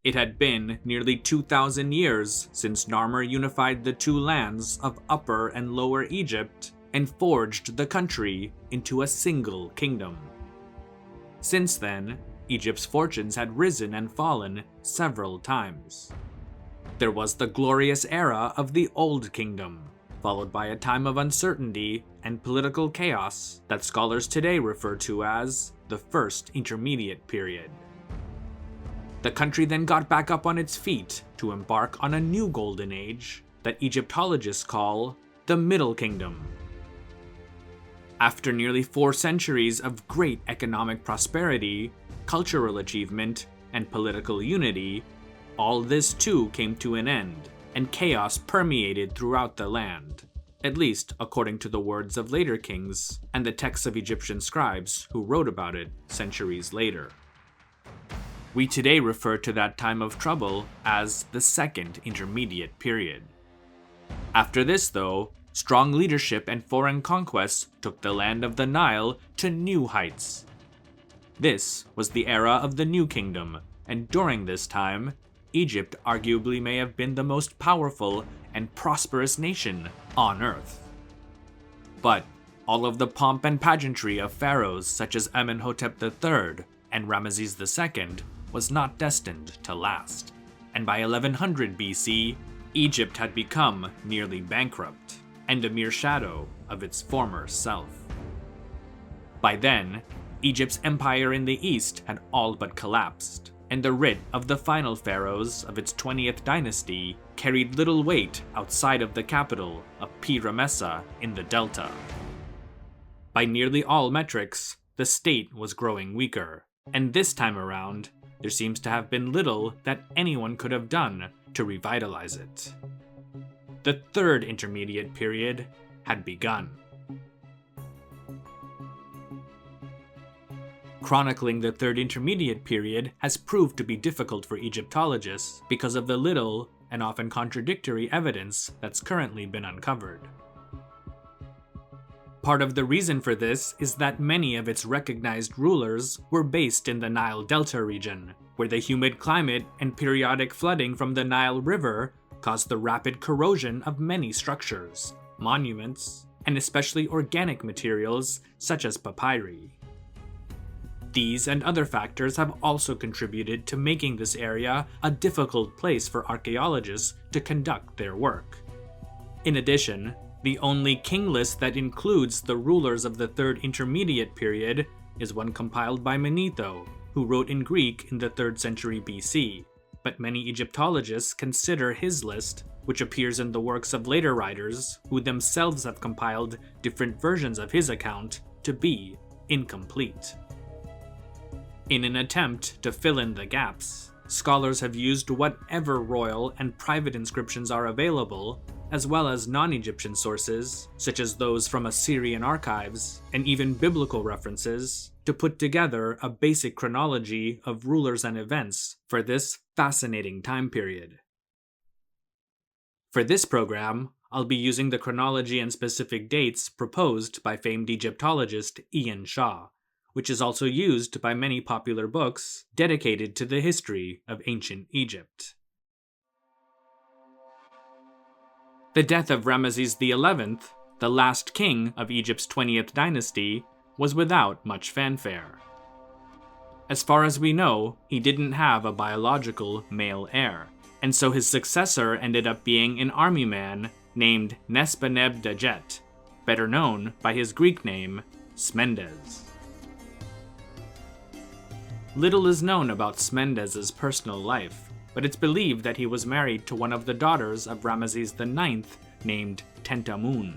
It had been nearly 2,000 years since Narmer unified the two lands of Upper and Lower Egypt and forged the country into a single kingdom. Since then, Egypt's fortunes had risen and fallen several times. There was the glorious era of the Old Kingdom, followed by a time of uncertainty and political chaos that scholars today refer to as the First Intermediate Period. The country then got back up on its feet to embark on a new golden age that Egyptologists call the Middle Kingdom. After nearly 4 centuries of great economic prosperity, cultural achievement, and political unity, all this too came to an end, and chaos permeated throughout the land, at least according to the words of later kings and the texts of Egyptian scribes who wrote about it centuries later. We today refer to that time of trouble as the Second Intermediate Period. After this, though, strong leadership and foreign conquests took the land of the Nile to new heights. This was the era of the New Kingdom, and during this time, Egypt arguably may have been the most powerful and prosperous nation on Earth. But all of the pomp and pageantry of pharaohs such as Amenhotep III and Ramesses II was not destined to last, and by 1100 BC, Egypt had become nearly bankrupt and a mere shadow of its former self. By then, Egypt's empire in the east had all but collapsed, and the writ of the final pharaohs of its 20th dynasty carried little weight outside of the capital of Pi-Ramessa in the delta. By nearly all metrics, the state was growing weaker, and this time around, there seems to have been little that anyone could have done to revitalize it. The Third Intermediate Period had begun. Chronicling the Third Intermediate Period has proved to be difficult for Egyptologists because of the little and often contradictory evidence that's currently been uncovered. Part of the reason for this is that many of its recognized rulers were based in the Nile Delta region, where the humid climate and periodic flooding from the Nile River caused the rapid corrosion of many structures, monuments, and especially organic materials such as papyri. These and other factors have also contributed to making this area a difficult place for archaeologists to conduct their work. In addition, the only king list that includes the rulers of the Third Intermediate Period is one compiled by Manetho, who wrote in Greek in the 3rd century BC, but many Egyptologists consider his list, which appears in the works of later writers who themselves have compiled different versions of his account, to be incomplete. In an attempt to fill in the gaps, scholars have used whatever royal and private inscriptions are available, as well as non-Egyptian sources, such as those from Assyrian archives, and even biblical references, to put together a basic chronology of rulers and events for this fascinating time period. For this program, I'll be using the chronology and specific dates proposed by famed Egyptologist Ian Shaw, which is also used by many popular books dedicated to the history of ancient Egypt. The death of Ramesses XI, the last king of Egypt's 20th dynasty, was without much fanfare. As far as we know, he didn't have a biological male heir, and so his successor ended up being an army man named Nesbeneb-Dajet, better known by his Greek name, Smendes. Little is known about Smendes' personal life, but it's believed that he was married to one of the daughters of Ramesses IX named Tentamun.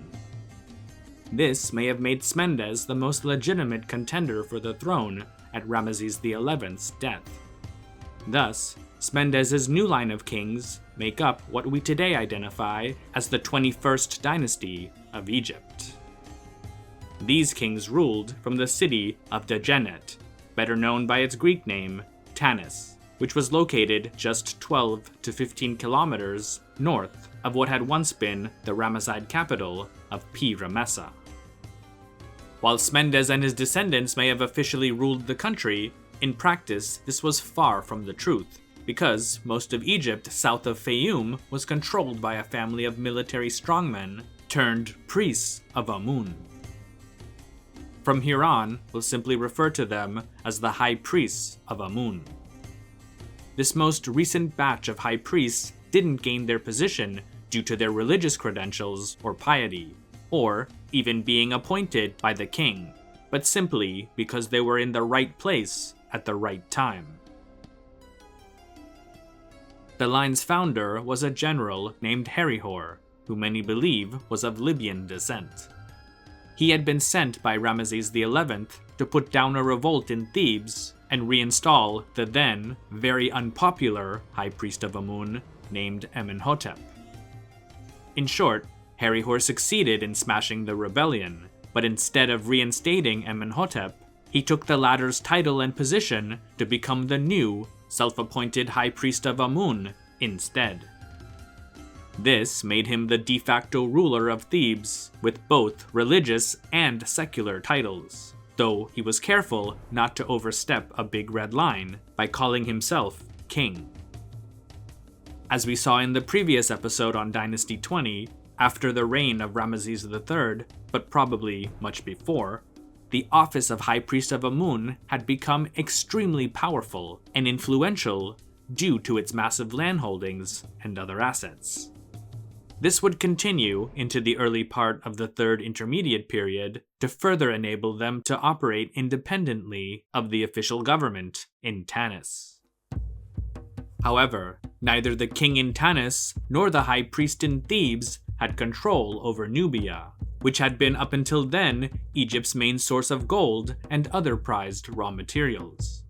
This may have made Smendes the most legitimate contender for the throne at Ramesses XI's death. Thus, Smendes' new line of kings make up what we today identify as the 21st dynasty of Egypt. These kings ruled from the city of Dajenet, better known by its Greek name, Tanis, which was located just 12 to 15 kilometers north of what had once been the Ramesside capital of Pi-Ramessa. While Smendes and his descendants may have officially ruled the country, in practice this was far from the truth, because most of Egypt south of Fayum was controlled by a family of military strongmen turned priests of Amun. From here on, we'll simply refer to them as the High Priests of Amun. This most recent batch of high priests didn't gain their position due to their religious credentials or piety, or even being appointed by the king, but simply because they were in the right place at the right time. The line's founder was a general named Herihor, who many believe was of Libyan descent. He had been sent by Ramesses XI to put down a revolt in Thebes and reinstall the then very unpopular high priest of Amun named Amenhotep. In short, Herihor succeeded in smashing the rebellion, but instead of reinstating Amenhotep, he took the latter's title and position to become the new, self-appointed high priest of Amun instead. This made him the de facto ruler of Thebes, with both religious and secular titles, though he was careful not to overstep a big red line by calling himself king. As we saw in the previous episode on Dynasty 20, after the reign of Ramesses III, but probably much before, the office of High Priest of Amun had become extremely powerful and influential due to its massive landholdings and other assets. This would continue into the early part of the Third Intermediate Period to further enable them to operate independently of the official government in Tanis. However, neither the king in Tanis nor the high priest in Thebes had control over Nubia, which had been up until then Egypt's main source of gold and other prized raw materials.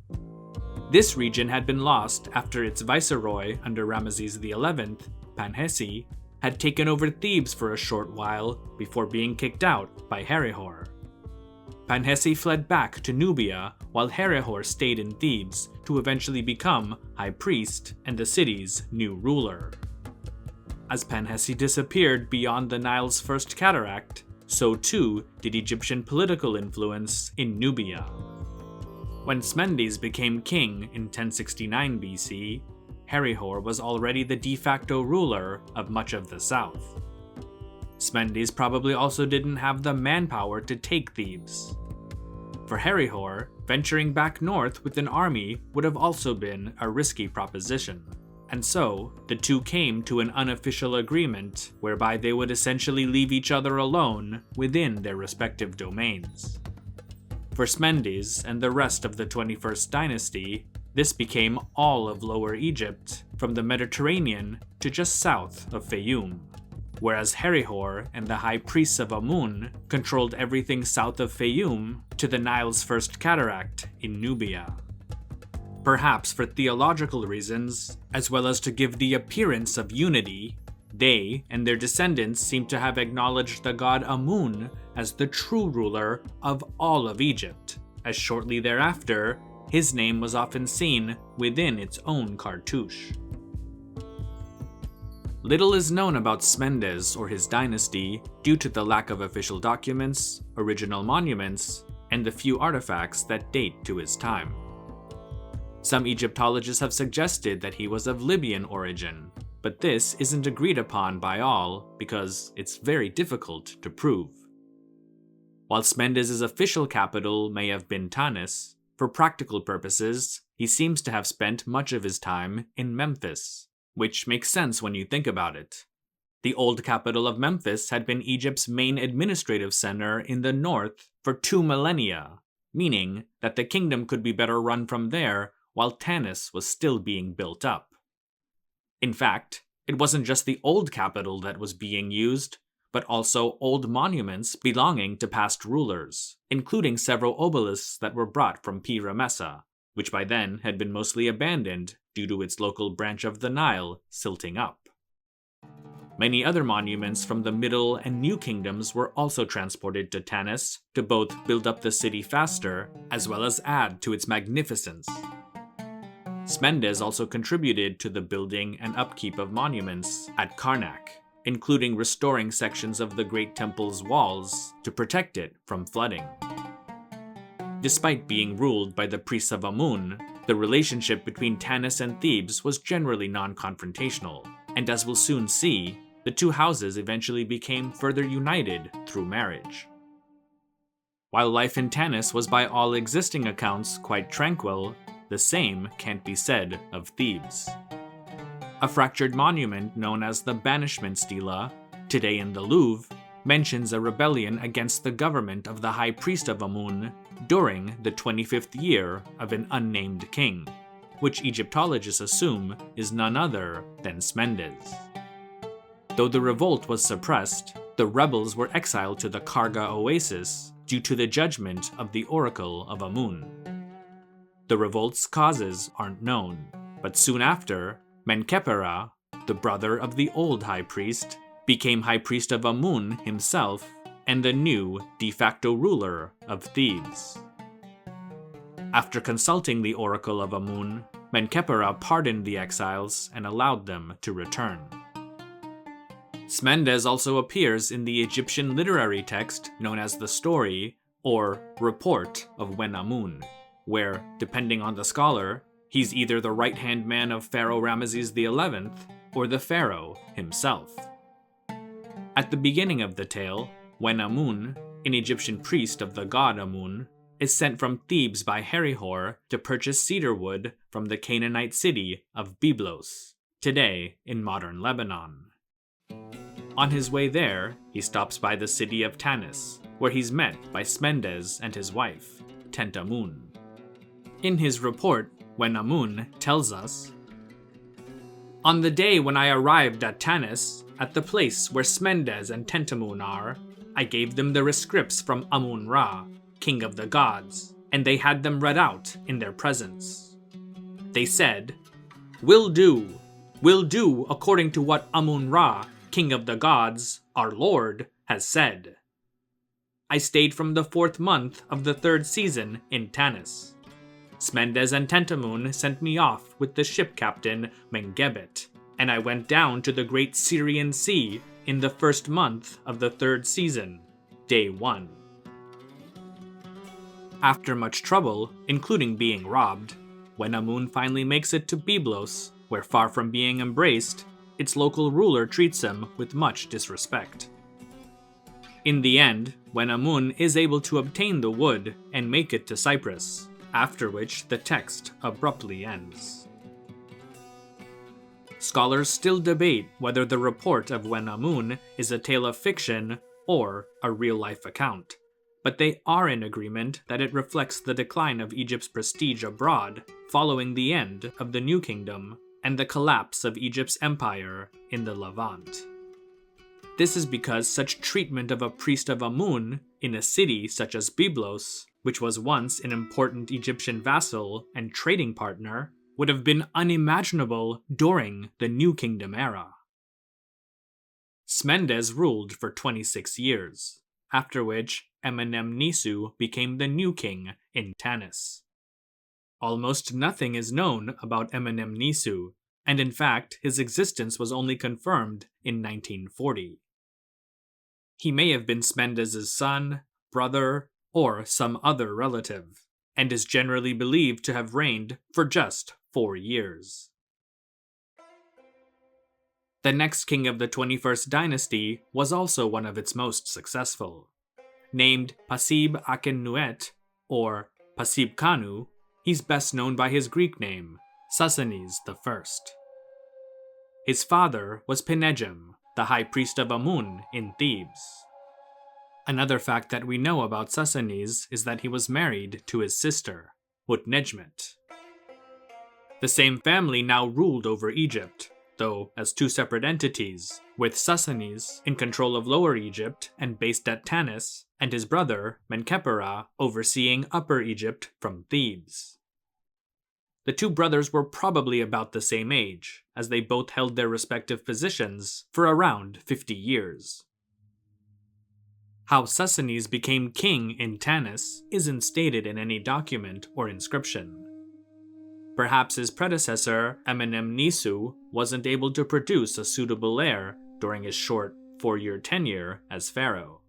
This region had been lost after its viceroy under Ramesses XI, Panhesi, had taken over Thebes for a short while before being kicked out by Herihor. Panhesi fled back to Nubia while Herihor stayed in Thebes to eventually become high priest and the city's new ruler. As Panhesi disappeared beyond the Nile's first cataract, so too did Egyptian political influence in Nubia. When Smendes became king in 1069 BC, Herihor was already the de facto ruler of much of the south. Smendes probably also didn't have the manpower to take Thebes. For Herihor, venturing back north with an army would have also been a risky proposition, and so the two came to an unofficial agreement whereby they would essentially leave each other alone within their respective domains. For Smendes and the rest of the 21st dynasty, this became all of Lower Egypt, from the Mediterranean to just south of Fayum, whereas Herihor and the high priests of Amun controlled everything south of Fayum to the Nile's first cataract in Nubia. Perhaps for theological reasons, as well as to give the appearance of unity, they and their descendants seem to have acknowledged the god Amun as the true ruler of all of Egypt, as shortly thereafter, his name was often seen within its own cartouche. Little is known about Smendes or his dynasty due to the lack of official documents, original monuments, and the few artifacts that date to his time. Some Egyptologists have suggested that he was of Libyan origin, but this isn't agreed upon by all because it's very difficult to prove. While Smendes' official capital may have been Tanis, for practical purposes, he seems to have spent much of his time in Memphis, which makes sense when you think about it. The old capital of Memphis had been Egypt's main administrative center in the north for 2 millennia, meaning that the kingdom could be better run from there while Tanis was still being built up. In fact, it wasn't just the old capital that was being used, but also old monuments belonging to past rulers, including several obelisks that were brought from Pi Ramessa, which by then had been mostly abandoned due to its local branch of the Nile silting up. Many other monuments from the Middle and New Kingdoms were also transported to Tanis to both build up the city faster, as well as add to its magnificence. Smendes also contributed to the building and upkeep of monuments at Karnak, including restoring sections of the Great Temple's walls to protect it from flooding. Despite being ruled by the priests of Amun, The relationship between Tanis and Thebes was generally non-confrontational, and as we'll soon see, the two houses eventually became further united through marriage. While life in Tanis was by all existing accounts quite tranquil, the same can't be said of Thebes. A fractured monument known as the Banishment Stela, today in the Louvre, mentions a rebellion against the government of the High Priest of Amun during the 25th year of an unnamed king, which Egyptologists assume is none other than Smendes. Though the revolt was suppressed, the rebels were exiled to the Karga oasis due to the judgment of the Oracle of Amun. The revolt's causes aren't known, but soon after, Menkaperra, the brother of the old high priest, became high priest of Amun himself and the new de facto ruler of Thebes. After consulting the Oracle of Amun, Menkaperra pardoned the exiles and allowed them to return. Smendes also appears in the Egyptian literary text known as the Story or Report of Wenamum, where, depending on the scholar, he's either the right-hand man of Pharaoh Ramesses XI or the pharaoh himself. At the beginning of the tale, Wenamum, an Egyptian priest of the god Amun, is sent from Thebes by Herihor to purchase cedar wood from the Canaanite city of Byblos, today in modern Lebanon. On his way there, he stops by the city of Tanis, where he's met by Smendes and his wife, Tentamun. In his report, Wenamum tells us, "On the day when I arrived at Tanis, at the place where Smendes and Tentamun are, I gave them the rescripts from Amun-Ra, king of the gods, and they had them read out in their presence. They said, 'Will do according to what Amun-Ra, king of the gods, our lord, has said.' I stayed from the 4th month of the 3rd season in Tanis. Smendes and Tentamun sent me off with the ship captain Mengebet, and I went down to the great Syrian Sea in the 1st month of the 3rd season, day 1. After much trouble, including being robbed, Wenamum finally makes it to Byblos, where far from being embraced, its local ruler treats him with much disrespect. In the end, Wenamum is able to obtain the wood and make it to Cyprus, after which the text abruptly ends. Scholars still debate whether the report of Wenamum is a tale of fiction or a real-life account, but they are in agreement that it reflects the decline of Egypt's prestige abroad following the end of the New Kingdom and the collapse of Egypt's empire in the Levant. This is because such treatment of a priest of Amun in a city such as Byblos, which was once an important Egyptian vassal and trading partner, would have been unimaginable during the New Kingdom era. Smendes ruled for 26 years, after which Amenemnisu became the new king in Tanis. Almost nothing is known about Amenemnisu, and in fact his existence was only confirmed in 1940. He may have been Smendes' son, brother, or some other relative, and is generally believed to have reigned for just 4 years. The next king of the 21st dynasty was also one of its most successful. Named Pasib-Aken-Nuet, or Pasib-Kanu, he's best known by his Greek name, Psusennes I. His father was Penegem, the high priest of Amun in Thebes. Another fact that we know about Psusennes is that he was married to his sister, Utnejmet. The same family now ruled over Egypt, though as 2 separate entities, with Psusennes in control of Lower Egypt and based at Tanis, and his brother, Menkaperra, overseeing Upper Egypt from Thebes. The 2 brothers were probably about the same age, as they both held their respective positions for around 50 years. How Psusennes became king in Tanis isn't stated in any document or inscription. Perhaps his predecessor, Amenemnisu, wasn't able to produce a suitable heir during his short 4-year tenure as pharaoh.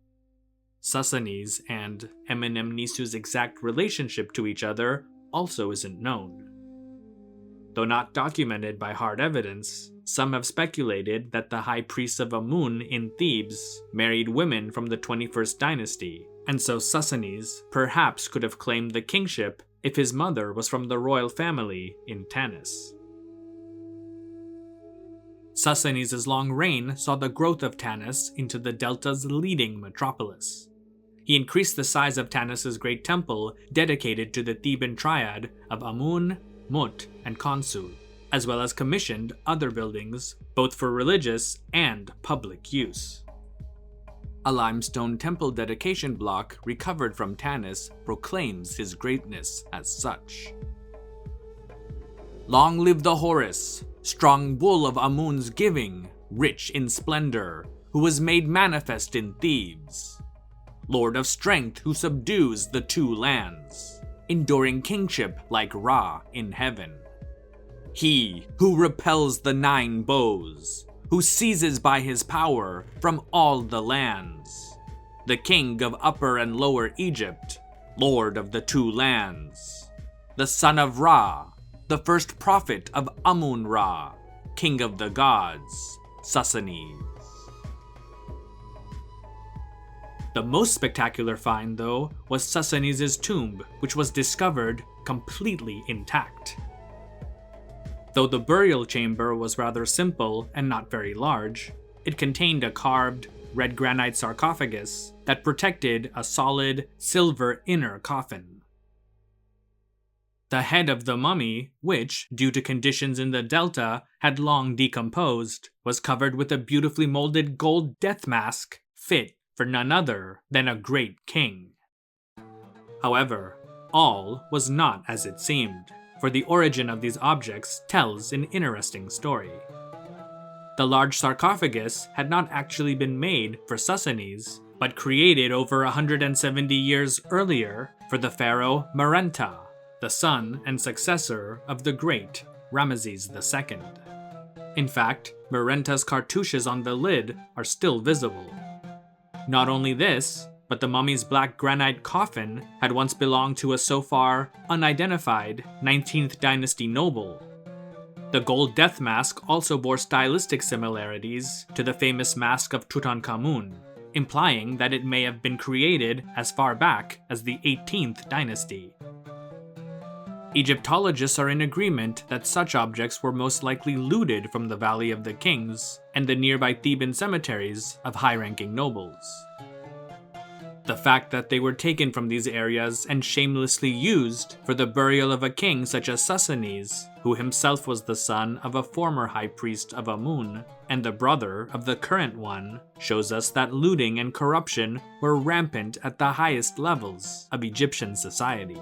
Psusennes and Amenemnisu's exact relationship to each other also isn't known. Though not documented by hard evidence, some have speculated that the high priest of Amun in Thebes married women from the 21st dynasty, and so Psusennes perhaps could have claimed the kingship if his mother was from the royal family in Tanis. Psusennes' long reign saw the growth of Tanis into the delta's leading metropolis. He increased the size of Tanis' great temple dedicated to the Theban triad of Amun, Mut, and Khonsu, as well as commissioned other buildings both for religious and public use. A limestone temple dedication block recovered from Tanis proclaims his greatness as such. Long live the Horus, strong bull of Amun's giving, rich in splendor, who was made manifest in Thebes. Lord of strength who subdues the two lands, enduring kingship like Ra in heaven. He who repels the 9 bows, who seizes by his power from all the lands. The king of Upper and Lower Egypt, lord of the 2 lands. The son of Ra, the first prophet of Amun-Ra, king of the gods, Psusennes. The most spectacular find, though, was Psusennes' tomb, which was discovered completely intact. Though the burial chamber was rather simple and not very large, it contained a carved, red granite sarcophagus that protected a solid, silver inner coffin. The head of the mummy, which, due to conditions in the delta, had long decomposed, was covered with a beautifully molded gold death mask fit for none other than a great king. However, all was not as it seemed, for the origin of these objects tells an interesting story. The large sarcophagus had not actually been made for Psusennes, but created over 170 years earlier for the pharaoh Merenta, the son and successor of the great Ramesses II. In fact, Merenta's cartouches on the lid are still visible. Not only this, but the mummy's black granite coffin had once belonged to a so far unidentified 19th dynasty noble. The gold death mask also bore stylistic similarities to the famous mask of Tutankhamun, implying that it may have been created as far back as the 18th dynasty. Egyptologists are in agreement that such objects were most likely looted from the Valley of the Kings and the nearby Theban cemeteries of high-ranking nobles. The fact that they were taken from these areas and shamelessly used for the burial of a king such as Psusennes, who himself was the son of a former high priest of Amun and the brother of the current one, shows us that looting and corruption were rampant at the highest levels of Egyptian society.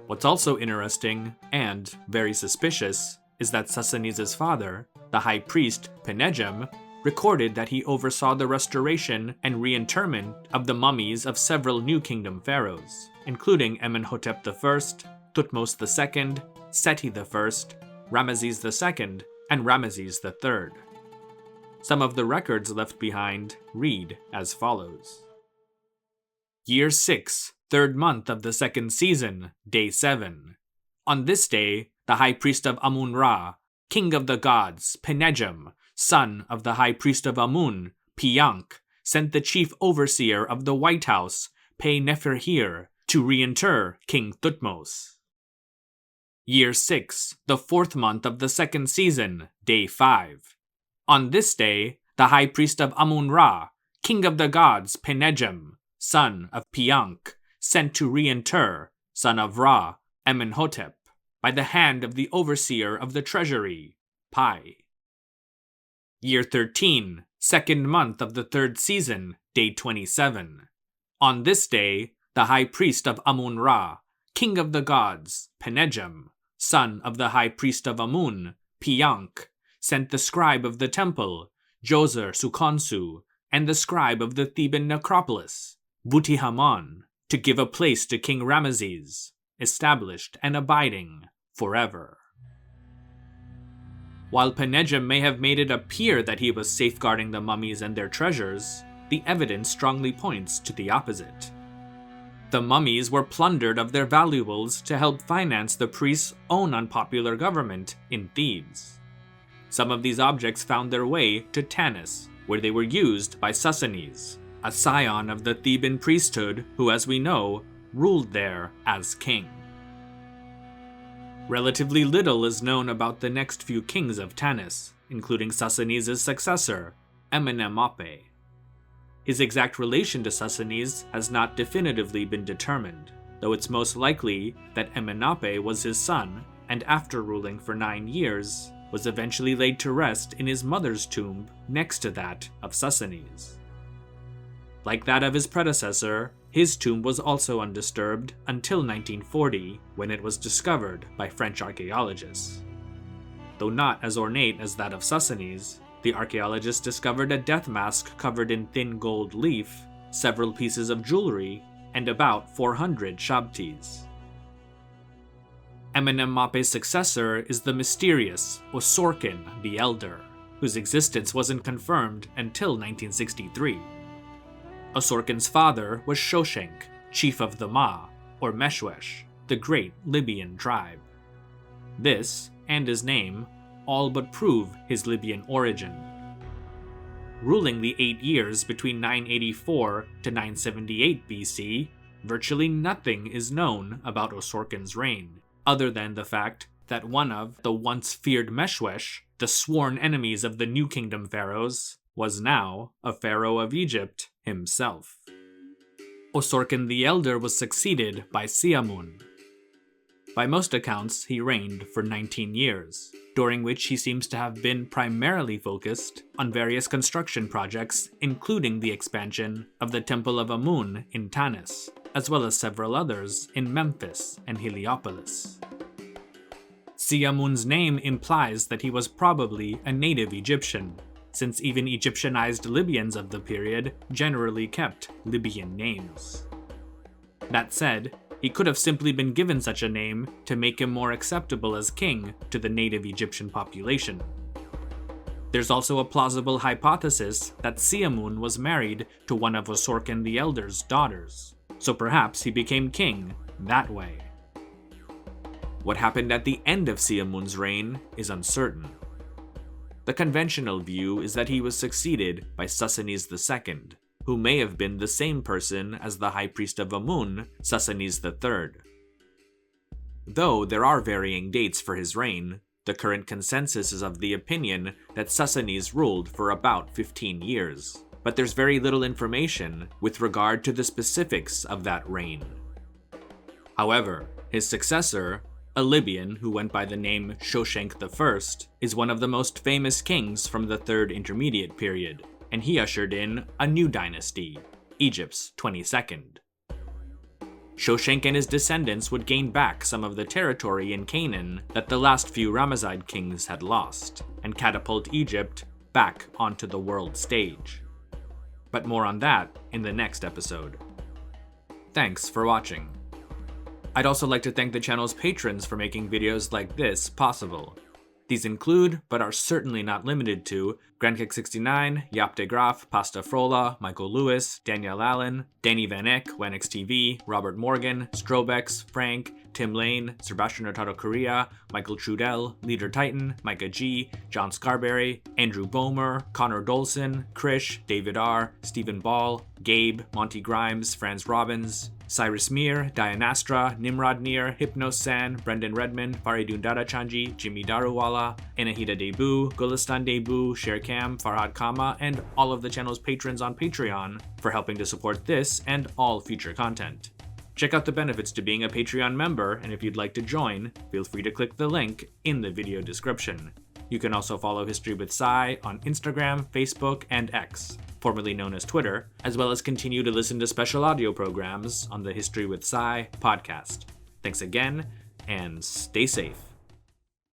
What's also interesting, and very suspicious, is that Psusennes' father, the high priest Penegem, recorded that he oversaw the restoration and reinterment of the mummies of several New Kingdom pharaohs, including Amenhotep I, Thutmose II, Seti I, Ramesses II, and Ramesses III. Some of the records left behind read as follows. Year 6, 3rd month of the 2nd season, day 7. On this day, the high priest of Amun-Ra, king of the gods, Penegem, son of the high priest of Amun, Piyank, sent the chief overseer of the White House, Pe-Neferhir, to reinter King Thutmose. Year 6, the 4th month of the 2nd season, day 5. On this day, the high priest of Amun-Ra, king of the gods, Penegem, son of Piyank, sent to reinter, son of Ra, Amenhotep, by the hand of the overseer of the treasury, Pi. Year 13, 2nd month of the 3rd season, day 27. On this day, the high priest of Amun-Ra, king of the gods, Penegem, son of the high priest of Amun, Piyank, sent the scribe of the temple, Djoser-Sukhonsu, and the scribe of the Theban necropolis, Buti-Haman, to give a place to King Ramesses, established and abiding forever. While Penegem may have made it appear that he was safeguarding the mummies and their treasures, the evidence strongly points to the opposite. The mummies were plundered of their valuables to help finance the priests' own unpopular government in Thebes. Some of these objects found their way to Tanis, where they were used by Psusennes, a scion of the Theban priesthood who, as we know, ruled there as king. Relatively little is known about the next few kings of Tanis, including Psusennes' successor, Amenemope. His exact relation to Psusennes has not definitively been determined, though it's most likely that Amenemope was his son, and after ruling for 9 years, was eventually laid to rest in his mother's tomb next to that of Psusennes. Like that of his predecessor, his tomb was also undisturbed until 1940, when it was discovered by French archaeologists. Though not as ornate as that of Psusennes, the archaeologists discovered a death mask covered in thin gold leaf, several pieces of jewelry, and about 400 shabtis. Amenemope's successor is the mysterious Osorkon the Elder, whose existence wasn't confirmed until 1963. Osorkon's father was Shoshenq, chief of the Ma, or Meshwesh, the great Libyan tribe. This, and his name, all but prove his Libyan origin. Ruling the 8 years between 984 to 978 BC, virtually nothing is known about Osorkon's reign, other than the fact that one of the once feared Meshwesh, the sworn enemies of the New Kingdom pharaohs, was now a pharaoh of Egypt himself. Osorkon the Elder was succeeded by Siamun. By most accounts, he reigned for 19 years, during which he seems to have been primarily focused on various construction projects, including the expansion of the Temple of Amun in Tanis, as well as several others in Memphis and Heliopolis. Siamun's name implies that he was probably a native Egyptian, since even Egyptianized Libyans of the period generally kept Libyan names. That said, he could have simply been given such a name to make him more acceptable as king to the native Egyptian population. There's also a plausible hypothesis that Siamun was married to one of Osorkon the Elder's daughters, so perhaps he became king that way. What happened at the end of Siamun's reign is uncertain. The conventional view is that he was succeeded by Psusennes II, who may have been the same person as the high priest of Amun, Psusennes III. Though there are varying dates for his reign, the current consensus is of the opinion that Psusennes ruled for about 15 years, but there's very little information with regard to the specifics of that reign. However, his successor, a Libyan who went by the name Shoshenq I, is one of the most famous kings from the Third Intermediate period, and he ushered in a new dynasty, Egypt's 22nd. Shoshenq and his descendants would gain back some of the territory in Canaan that the last few Ramesside kings had lost, and catapult Egypt back onto the world stage. But more on that in the next episode. Thanks for watching. I'd also like to thank the channel's patrons for making videos like this possible. These include, but are certainly not limited to, XXI, Yap de Graaf, Pasta Frola, Michael Lewis, Danielle Allen, Danny Van Eck, Wenix TV, Robert Morgan, Strobex, Frank, Tim Lane, Sebastian Hurtado Correa, Michael Trudell, Leader Titan, Micah G, John Scarberry, Andrew Bomer, Connor Dolson, Krish, David R, Stephen Ball, Gabe, Monty Grimes, Franz Robbins, Cyrus Mir, Dianastra, Nimrod Nir, Hypnosan, Brendan Redmond, Faridun Dadachanji, Jimmy Daruwala, Anahita Debu, Gulistan Debu, Sherkam, Farhad Kama, and all of the channel's patrons on Patreon for helping to support this and all future content. Check out the benefits to being a Patreon member, and if you'd like to join, feel free to click the link in the video description. You can also follow History with Sai on Instagram, Facebook, and X, formerly known as Twitter, as well as continue to listen to special audio programs on the History with Sai podcast. Thanks again, and stay safe.